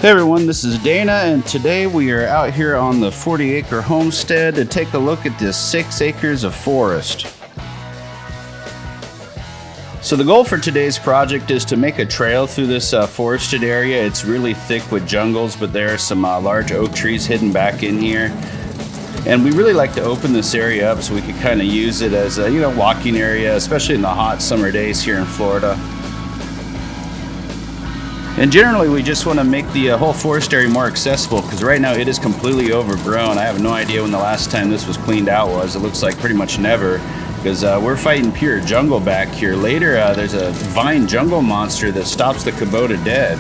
Hey everyone, this is Dana, and today we are out here on the 40-acre homestead to take a look at this 6 acres of forest. So the goal for today's project is to make a trail through this forested area. It's really thick with jungles, but there are some large oak trees hidden back in here. And we really like to open this area up so we can kind of use it as a walking area, especially in the hot summer days here in Florida. And generally we just want to make the whole forest area more accessible, because right now it is completely overgrown. I have no idea when the last time this was cleaned out was. It looks like pretty much never, because we're fighting pure jungle back here. Later there's a vine jungle monster that stops the Kubota dead.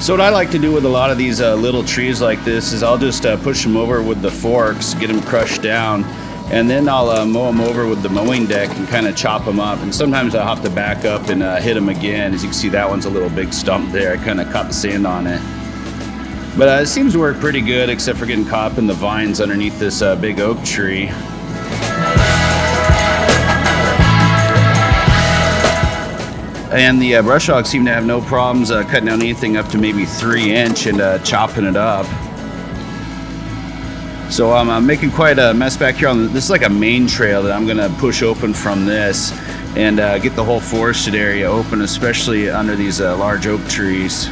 So what I like to do with a lot of these little trees like this is I'll just push them over with the forks, get them crushed down, and then I'll mow them over with the mowing deck and kind of chop them up. And sometimes I'll have to back up and hit them again. As you can see, that one's a little big stump there. I kind of caught the sand on it. But it seems to work pretty good, except for getting caught up in the vines underneath this big oak tree. And the brush hogs seem to have no problems cutting down anything up to maybe 3 inch and chopping it up. So I'm making quite a mess back here. This is like a main trail that I'm going to push open from this and get the whole forested area open, especially under these large oak trees.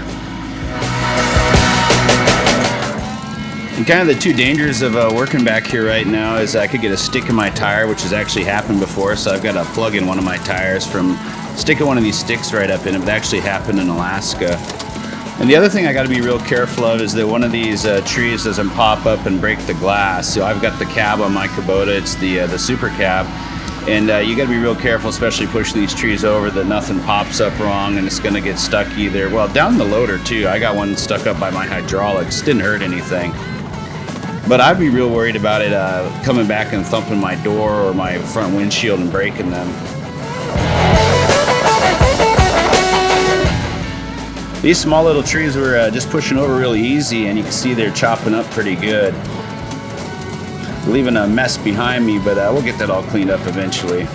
And kind of the two dangers of working back here right now is I could get a stick in my tire, which has actually happened before. So I've got a plug in one of my tires from sticking one of these sticks right up in it. It actually happened in Alaska. And the other thing I got to be real careful of is that one of these trees doesn't pop up and break the glass. So I've got the cab on my Kubota. It's the super cab, and you got to be real careful, especially pushing these trees over, that nothing pops up wrong and it's going to get stuck either. Well, down the loader too. I got one stuck up by my hydraulics. Didn't hurt anything. But I'd be real worried about it coming back and thumping my door or my front windshield and breaking them. These small little trees were just pushing over really easy, and you can see they're chopping up pretty good. Leaving a mess behind me, but we'll get that all cleaned up eventually.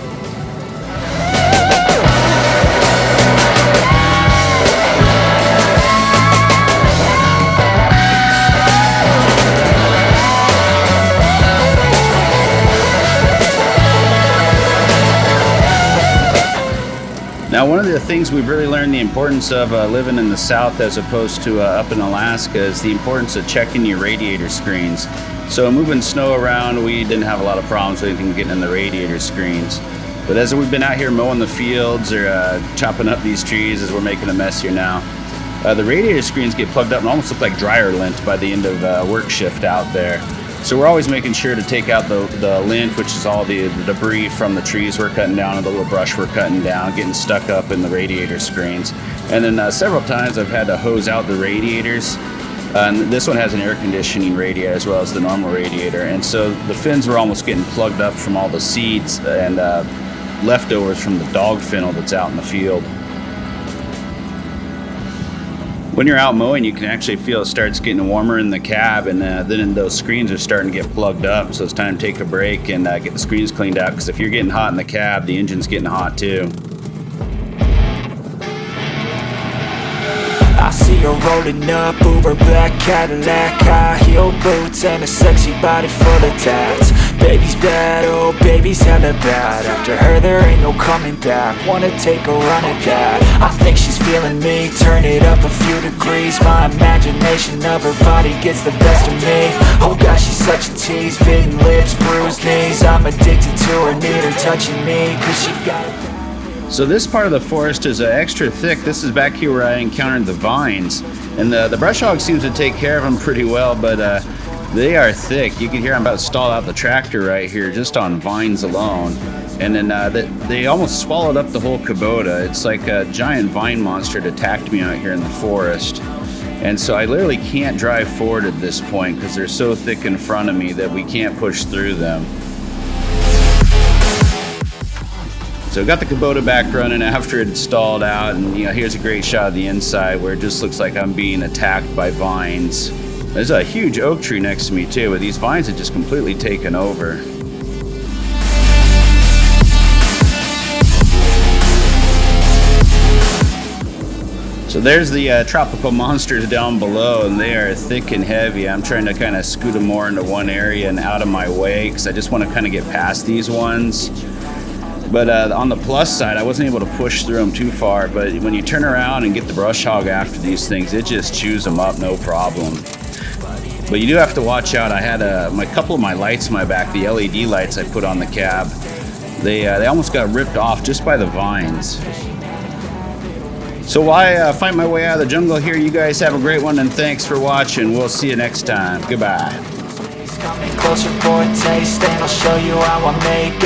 Now, one of the things we've really learned the importance of living in the South as opposed to up in Alaska is the importance of checking your radiator screens. So moving snow around, we didn't have a lot of problems with anything getting in the radiator screens. But as we've been out here mowing the fields or chopping up these trees, as we're making a mess here now, the radiator screens get plugged up and almost look like dryer lint by the end of work shift out there. So we're always making sure to take out the lint, which is all the debris from the trees we're cutting down and the little brush we're cutting down, getting stuck up in the radiator screens. And then several times I've had to hose out the radiators. And this one has an air conditioning radiator as well as the normal radiator. And so the fins were almost getting plugged up from all the seeds and leftovers from the dog fennel that's out in the field. When you're out mowing, you can actually feel it starts getting warmer in the cab, and then those screens are starting to get plugged up. So it's time to take a break and get the screens cleaned out, because if you're getting hot in the cab, the engine's getting hot too. I see her rolling up, Uber black Cadillac, high heel boots and a sexy body full of tats. Baby's bad, oh baby's hella bad. After her there ain't no coming back. Wanna take a run at that. I think she's feeling me, turn it up a few degrees. My imagination of her body gets the best of me. Oh gosh, she's such a tease, bitten lips, bruised knees. I'm addicted to her, need her touching me, cause she got it. So this part of the forest is extra thick. This is back here where I encountered the vines. And the brush hog seems to take care of them pretty well, but they are thick. You can hear I'm about to stall out the tractor right here just on vines alone. And then they almost swallowed up the whole Kubota. It's like a giant vine monster that attacked me out here in the forest. And so I literally can't drive forward at this point because they're so thick in front of me that we can't push through them. So got the Kubota back running after it stalled out, and here's a great shot of the inside where it just looks like I'm being attacked by vines. There's a huge oak tree next to me too, but these vines have just completely taken over. So there's the tropical monsters down below, and they are thick and heavy. I'm trying to kind of scoot them more into one area and out of my way because I just want to kind of get past these ones. But on the plus side, I wasn't able to push through them too far. But when you turn around and get the brush hog after these things, it just chews them up, no problem. But you do have to watch out. I had a couple of my lights in my back, the LED lights I put on the cab. They almost got ripped off just by the vines. So while I fight my way out of the jungle here, you guys have a great one, and thanks for watching. We'll see you next time. Goodbye. Coming closer for a taste, and I'll show you how I make